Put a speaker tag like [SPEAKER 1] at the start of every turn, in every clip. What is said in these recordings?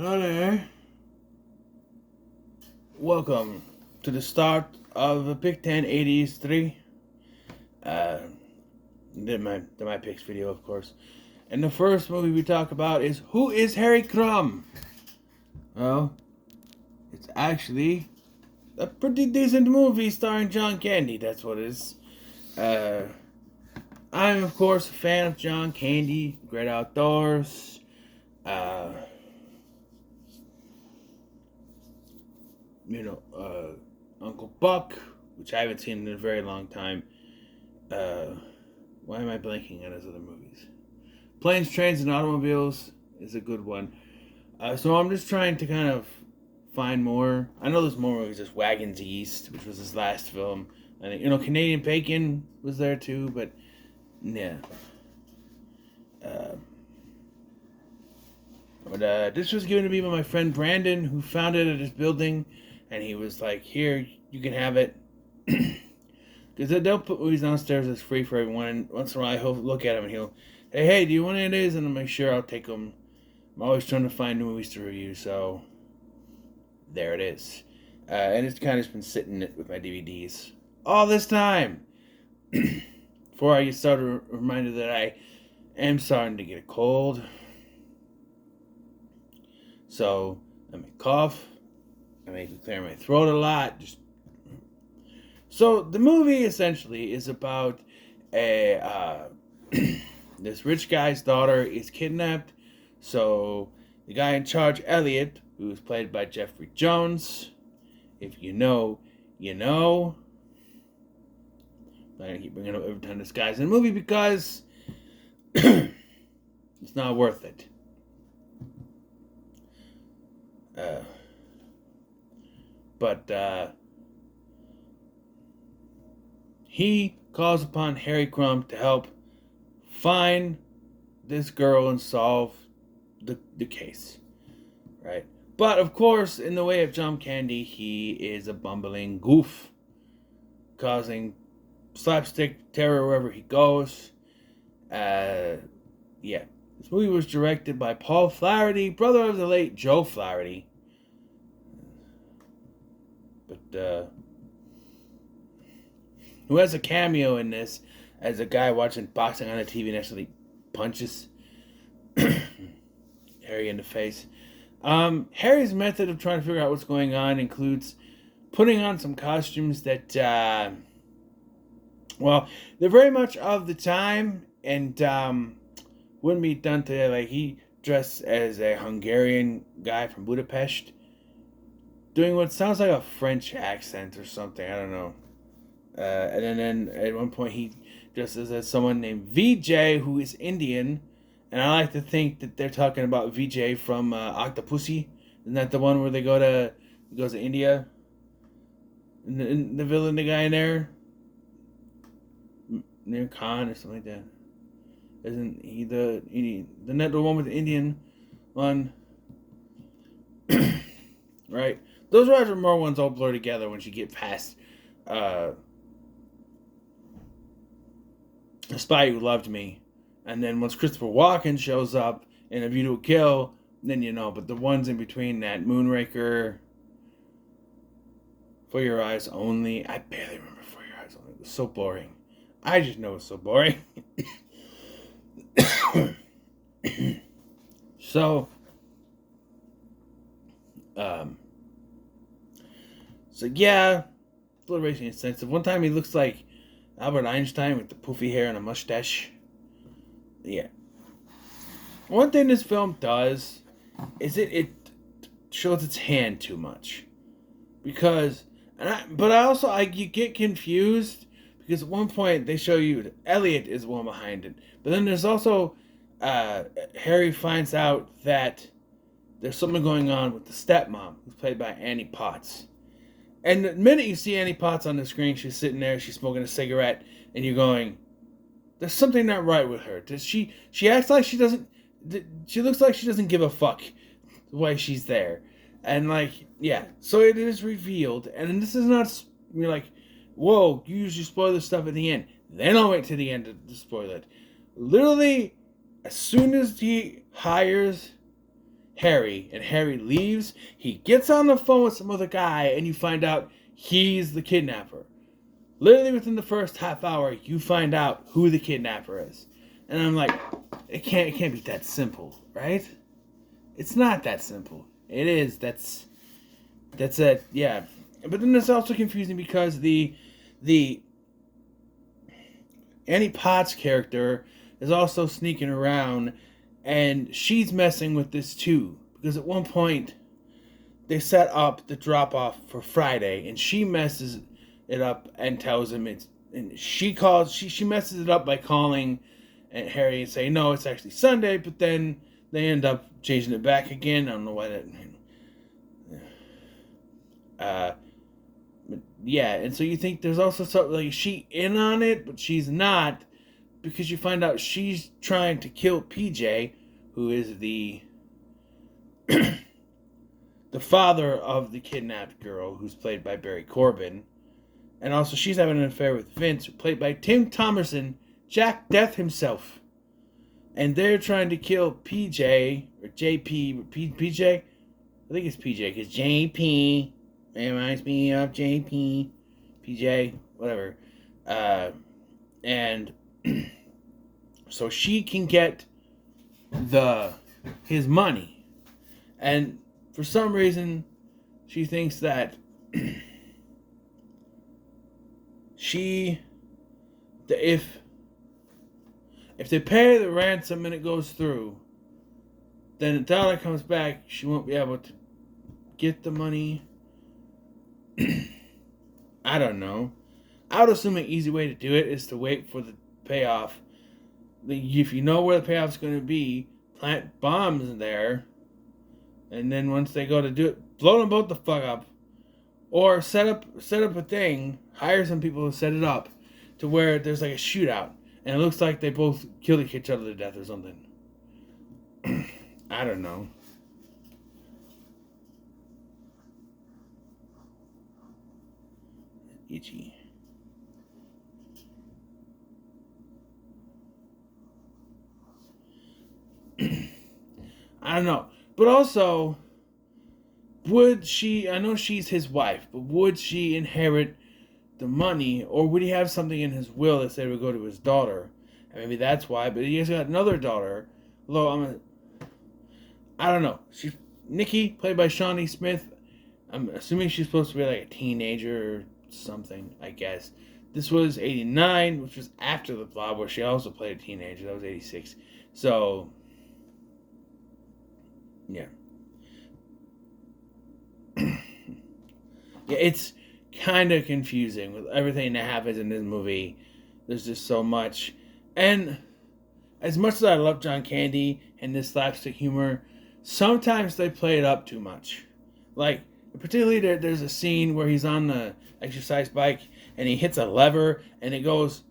[SPEAKER 1] Hello there. Welcome to the start of the Big Ten 80s 3. Uh, did my picks video, of course. And the first movie we talk about is Who is Harry Crumb? Well, it's actually a pretty decent movie starring John Candy. That's what it is. I'm, of course, a fan of John Candy, Great Outdoors. Uncle Buck, which I haven't seen in a very long time. Why am I blanking on his other movies? Planes, Trains, and Automobiles is a good one. So I'm just trying to kind of find more. I know there's more movies. There's Wagons East, which was his last film. And, Canadian Bacon was there too, but, yeah. But this was given to me by my friend Brandon, who found it at his building, and he was like, "Here, you can have it." Because they'll put movies downstairs that's free for everyone, and once in a while he'll look at them and he'll, hey, do you want any of these? And I'll make sure I'll take them. I'm always trying to find new movies to review, so there it is. And it's kind of just been sitting with my DVDs all this time. Before I get started, a reminder that I am starting to get a cold. So I may cough. I may clear my throat a lot. So the movie essentially is about this rich guy's daughter is kidnapped. So the guy in charge, Elliot, who is played by Jeffrey Jones, if you know, you know. I keep bringing up every time this guy's in a movie because it's not worth it. But he calls upon Harry Crumb to help find this girl and solve the case, right? But of course, in the way of John Candy, he is a bumbling goof, causing slapstick terror wherever he goes. Yeah. This movie was directed by Paul Flaherty, brother of the late Joe Flaherty. But, who has a cameo in this as a guy watching boxing on the TV and actually punches Harry in the face. Harry's method of trying to figure out what's going on includes putting on some costumes that, they're very much of the time and wouldn't be done today. Like, he dressed as a Hungarian guy from Budapest, doing what sounds like a French accent or something. I don't know. And then at one point he dresses as someone named VJ, who is Indian. And I like to think that they're talking about VJ from Octopussy. Isn't that the one where he goes to India? And the villain, the guy in there? Near Khan or something like that. Isn't he the one with the Indian one? Right? Those Roger Moore ones all blur together once you get past The Spy Who Loved Me. And then once Christopher Walken shows up in A View to a Kill, then you know. But the ones in between that, Moonraker, For Your Eyes Only. I barely remember For Your Eyes Only. It was so boring. I just know it's so boring. So yeah, a little racially insensitive. One time he looks like Albert Einstein with the poofy hair and a mustache. Yeah. One thing this film does is it shows its hand too much. Because, you get confused because at one point they show you that Elliot is the one behind it. But then there's also, Harry finds out that there's something going on with the stepmom, who's played by Annie Potts. And the minute you see Annie Potts on the screen, she's sitting there, she's smoking a cigarette, and you're going, there's something not right with her. She acts like she looks like she doesn't give a fuck the way she's there. And so it is revealed, and this is not, you're like, whoa, you usually spoil this stuff at the end. Then I'll wait to the end to spoil it. Literally, as soon as he hires Harry, and Harry leaves. He gets on the phone with some other guy, and you find out he's the kidnapper. Literally within the first half hour, you find out who the kidnapper is. And I'm like, it can't be that simple, right? It's not that simple. It is. That's it. Yeah. But then it's also confusing because the Annie Potts character is also sneaking around, and she's messing with this too. Because at one point, they set up the drop off for Friday, and she messes it up and tells him it's. And she messes it up by calling Harry and saying no, it's actually Sunday. But then they end up changing it back again. I don't know why that. Yeah, and so you think there's also something like, is she in on it, but she's not, because you find out she's trying to kill PJ, who is the the father of the kidnapped girl, who's played by Barry Corbin, and also she's having an affair with Vince, played by Tim Thomerson, Jack Death himself, and they're trying to kill PJ or JP, PJ. I think it's PJ because JP. It reminds me of JP, PJ, whatever. And so she can get his money. And for some reason, she thinks that if they pay the ransom and it goes through, then the dollar comes back, she won't be able to get the money. I don't know. I would assume an easy way to do it is to wait for the payoff. If you know where the payoff's going to be, plant bombs in there, and then once they go to do it, blow them both the fuck up. Or set up a thing, hire some people to set it up to where there's like a shootout, and it looks like they both killed each other to death or something. I don't know. Itchy. I don't know. But also, would she, I know she's his wife, but would she inherit the money, or would he have something in his will that said it would go to his daughter? And maybe that's why, but he has got another daughter. Although I don't know. Nikki, played by Shawnee Smith. I'm assuming she's supposed to be like a teenager or something, I guess. This was 89, which was after the Blob, where she also played a teenager. That was 86. So, yeah. Yeah, it's kind of confusing with everything that happens in this movie. There's just so much. And as much as I love John Candy and this slapstick humor, sometimes they play it up too much. Like, particularly there's a scene where he's on the exercise bike and he hits a lever and he goes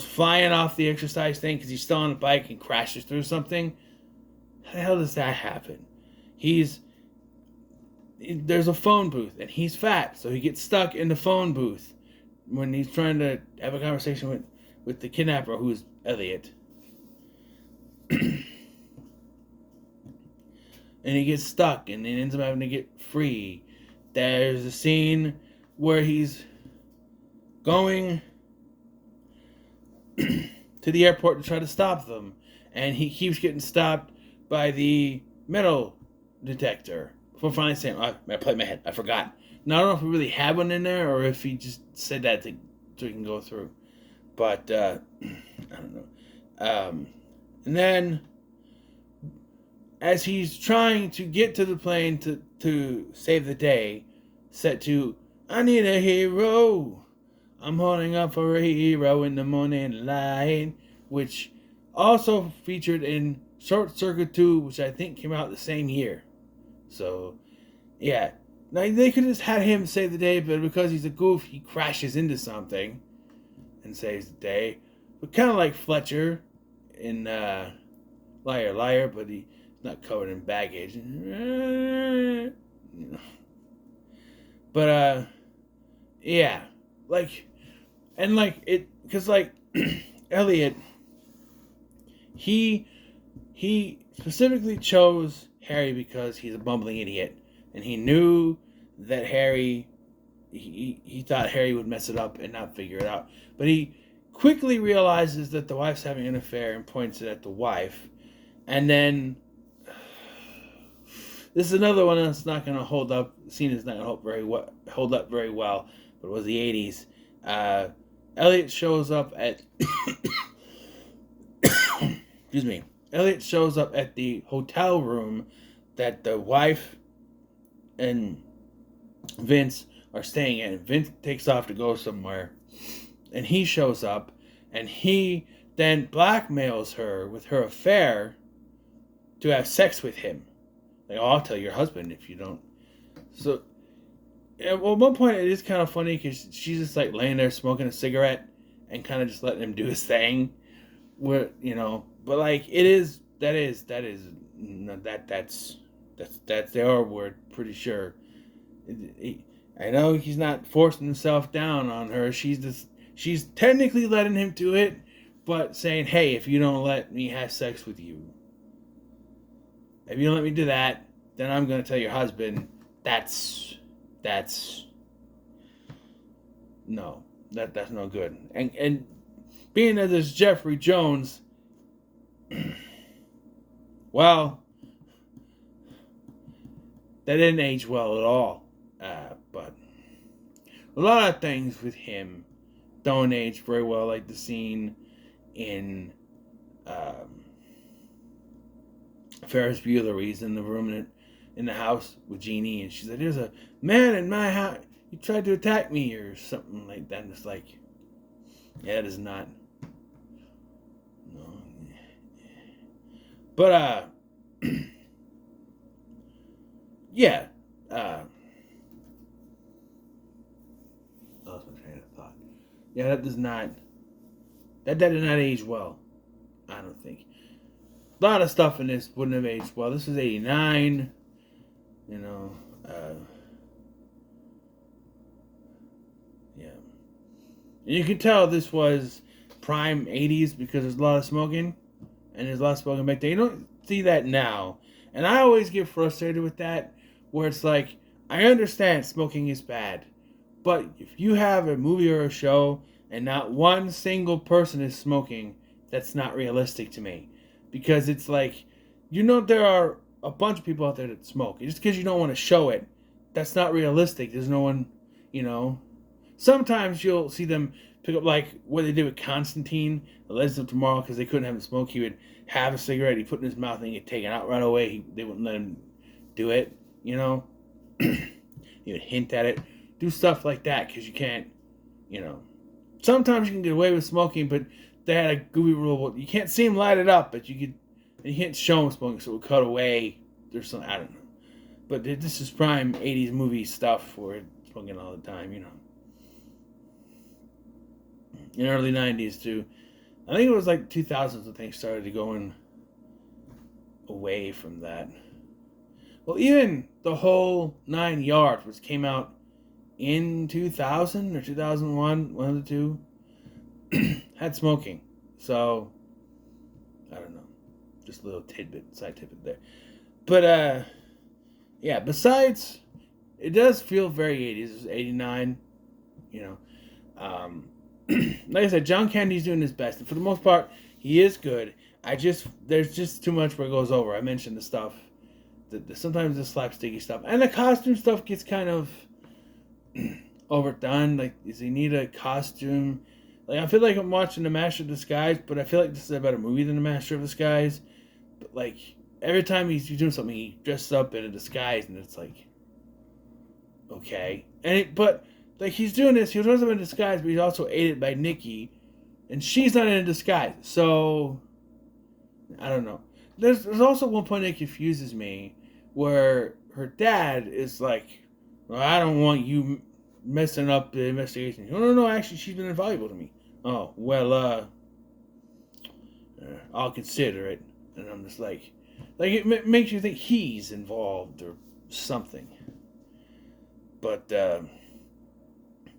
[SPEAKER 1] flying off the exercise thing because he's still on the bike and crashes through something. How the hell does that happen? There's a phone booth and he's fat, so he gets stuck in the phone booth when he's trying to have a conversation with the kidnapper, who's Elliot. And he gets stuck and then ends up having to get free. There's a scene where he's going to the airport to try to stop them, and he keeps getting stopped by the metal detector before finally saying, I played my head, I forgot. Now, I don't know if we really had one in there or if he just said that so he can go through. But, I don't know. And then, as he's trying to get to the plane to save the day, set to, I need a hero. I'm holding up for a hero in the morning light, which also featured in Short Circuit 2, which I think came out the same year. So, yeah. Now, they could have just had him save the day, but because he's a goof, he crashes into something and saves the day. But kind of like Fletcher in Liar Liar, but he's not covered in baggage. You know. But, yeah. Because, Elliot, he he specifically chose Harry because he's a bumbling idiot, and he knew that Harry, he thought Harry would mess it up and not figure it out. But he quickly realizes that the wife's having an affair and points it at the wife. And then this is another one that's not going to hold up. The scene is not going to hold up very well. But it was the 80s. Elliot shows up at excuse me. Elliot shows up at the hotel room that the wife and Vince are staying in. Vince takes off to go somewhere, and he shows up, and he then blackmails her with her affair to have sex with him. Like, oh, I'll tell your husband if you don't. So, at one point, it is kind of funny because she's just like laying there smoking a cigarette and kind of just letting him do his thing. Where, but like that's the R word, pretty sure. I know he's not forcing himself down on her. She's technically letting him do it, but saying, hey, if you don't let me have sex with you, if you don't let me do that, then I'm going to tell your husband. That's no good. And being that there's Jeffrey Jones, well, that didn't age well at all. But a lot of things with him don't age very well, like the scene in Ferris Bueller. He's in the room in the house with Jeannie, and she's like, "There's a man in my house. He tried to attack me," or something like that. And it's like, yeah, it is not. No. But yeah. Lost my train of thought. Yeah, that did not age well. I don't think. A lot of stuff in this wouldn't have aged well. This is 89. Yeah. And you can tell this was prime 80s because there's a lot of smoking. And there's a lot of smoking back then. You don't see that now. And I always get frustrated with that. Where it's like, I understand smoking is bad. But if you have a movie or a show and not one single person is smoking, that's not realistic to me. Because it's like, there are a bunch of people out there that smoke. Just because you don't want to show it, that's not realistic. There's no one, Sometimes you'll see them pick up, like what they did with Constantine, the Legends of Tomorrow, because they couldn't have him smoke. He would have a cigarette, he'd put it in his mouth, and he'd get taken out right away. They wouldn't let him do it, He would hint at it. Do stuff like that, because you can't, Sometimes you can get away with smoking, but they had a goofy rule. You can't see him light it up, but you can't show him smoking, so it would cut away. There's some, I don't know. But this is prime 80s movie stuff for smoking all the time, In early 90s, too. I think it was like 2000s when things started going away from that. Well, even the whole 9 Yards, which came out in 2000 or 2001, one of the two, had smoking. So, I don't know. Just a little side tidbit there. But, yeah, besides, it does feel very 80s. It was 89, Like I said, John Candy's doing his best. And for the most part, he is good. There's just too much where it goes over. I mentioned the stuff. Sometimes the slapsticky stuff. And the costume stuff gets kind of overdone. Like, does he need a costume? Like, I feel like I'm watching The Master of Disguise, but I feel like this is a better movie than The Master of Disguise. But, like, every time he's doing something, he dresses up in a disguise, and it's like, okay. But he's doing this, he dresses up in a disguise, but he's also aided by Nikki, and she's not in a disguise. So, I don't know. There's also one point that confuses me, where her dad is like, well, I don't want you messing up the investigation. No, actually, she's been invaluable to me. Oh, well, I'll consider it. And I'm just like it makes you think he's involved or something. But,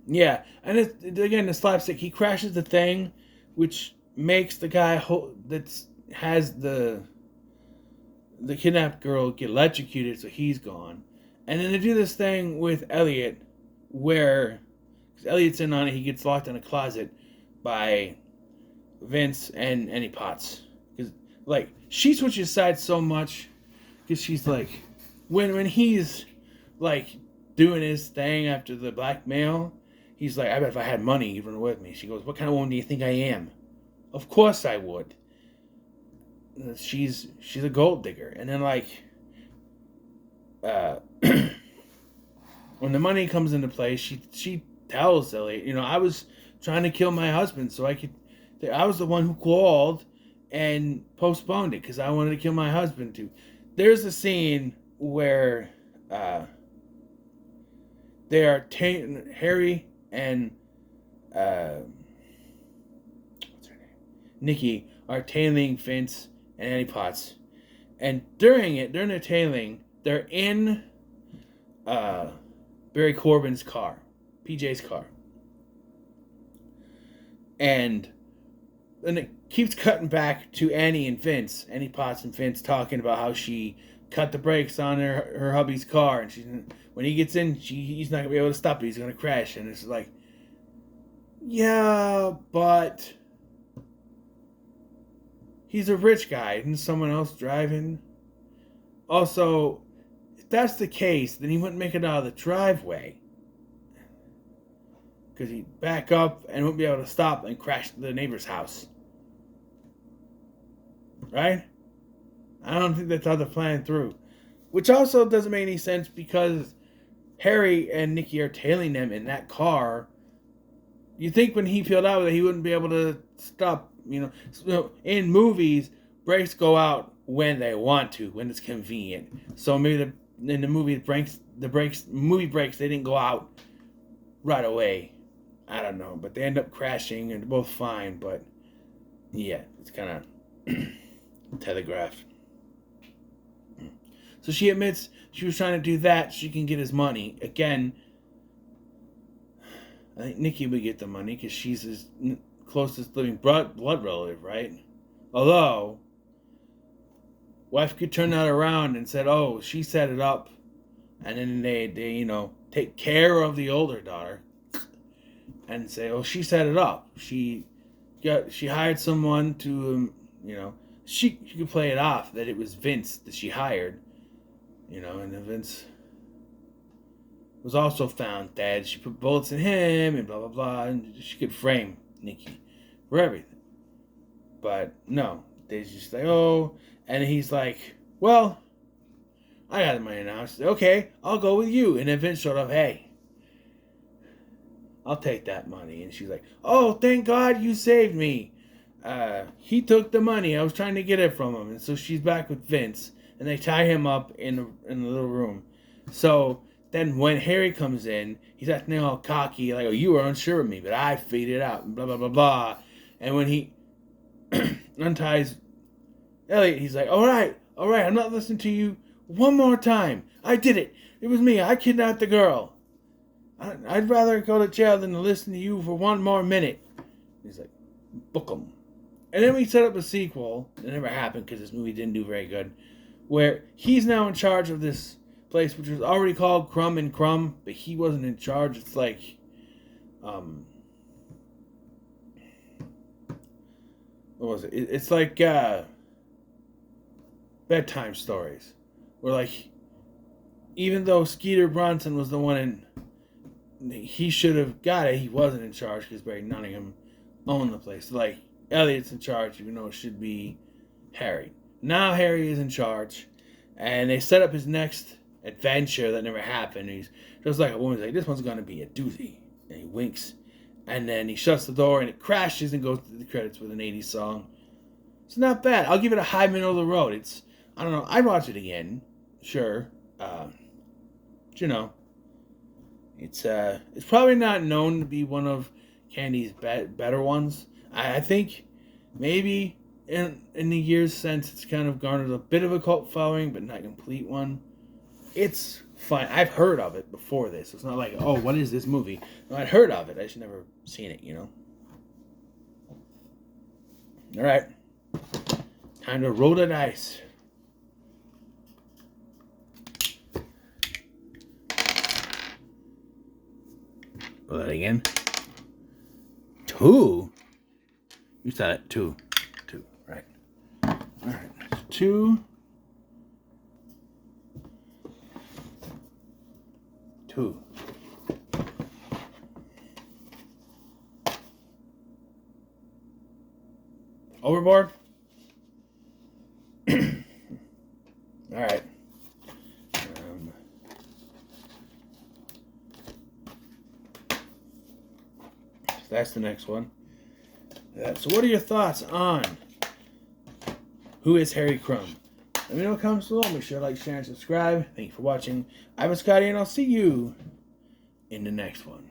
[SPEAKER 1] yeah. And again, the slapstick, he crashes the thing, which makes the guy that has the the kidnapped girl get electrocuted, so he's gone. And then they do this thing with Elliot where, because Elliot's in on it, he gets locked in a closet by Vince and Annie Potts. Because, like, she switches sides so much because she's like, when he's, like, doing his thing after the blackmail, he's like, I bet if I had money, you'd run away with me. She goes, what kind of woman do you think I am? Of course I would. She's a gold digger. And then, like, when the money comes into play, she tells Elliot, I was trying to kill my husband so I was the one who called and postponed it because I wanted to kill my husband too. There's a scene where they are Harry and what's her name? Nikki are tailing Vince and Annie Potts, and during their tailing, they're in Barry Corbin's car, PJ's car, and it keeps cutting back to Annie Potts and Vince talking about how she cut the brakes on her hubby's car, and when he gets in, he's not gonna be able to stop it. He's gonna crash, and it's like, yeah, but he's a rich guy, isn't someone else driving? Also, if that's the case, then he wouldn't make it out of the driveway, because he'd back up and wouldn't be able to stop and crash the neighbor's house. Right? I don't think that's how they're planning through. Which also doesn't make any sense because Harry and Nikki are tailing them in that car. You think when he peeled out that he wouldn't be able to stop, in movies, brakes go out when they want to, when it's convenient. So maybe in the movie movie brakes, they didn't go out right away. I don't know, but they end up crashing and they're both fine, but yeah, it's kind of telegraphed. So she admits she was trying to do that so she can get his money. Again, I think Nikki would get the money because she's his closest living blood relative, right? Although, wife could turn that around and said, oh, she set it up. And then they take care of the older daughter and say, oh, she set it up. She hired someone to, she could play it off that it was Vince that she hired. And then Vince was also found dead. She put bullets in him and blah, blah, blah. And she could frame Nikki for everything. But no, they just like, oh. And he's like, well, I got the money now. She's like, okay, I'll go with you. And then Vince showed up, hey, I'll take that money. And she's like, oh, thank God you saved me. He took the money. I was trying to get it from him. And so she's back with Vince. And they tie him up in the little room. So then when Harry comes in, he's acting all cocky, like, oh, you were unsure of me, but I figured it out, and blah, blah, blah, blah. And when he unties Elliot, he's like, all right, I'm not listening to you one more time. I did it. It was me. I kidnapped the girl. I'd rather go to jail than to listen to you for one more minute. He's like, book 'em. And then we set up a sequel. It never happened because this movie didn't do very good. Where he's now in charge of this place, which was already called Crumb, but he wasn't in charge. It's like, what was it? It's like bedtime stories, where like, even though Skeeter Bronson was the one he should have got it, he wasn't in charge because Barry Nottingham owned the place. So, like, Elliot's in charge, even though it should be Harry. Now Harry is in charge, and they set up his next adventure that never happened. He's just like a woman's like, this one's going to be a doozy. And he winks, and then he shuts the door, and it crashes and goes to the credits with an 80s song. It's not bad. I'll give it a high middle of the road. It's, I don't know, I'd watch it again. Sure. It's probably not known to be one of Candy's better ones. I think maybe in the years since it's kind of garnered a bit of a cult following, but not a complete one. It's fine. I've heard of it before this. It's not like, oh, what is this movie? No, I'd heard of it. I just never seen it, All right. Time to roll the dice. Roll that again. 2? You said it. 2. 2, right. Alright. 2. 2. Overboard? Alright. That's the next one. So what are your thoughts on Who is Harry Crumb? Let me know in the comments below. Make sure to like, share, and subscribe. Thank you for watching. I've been Scotty, and I'll see you in the next one.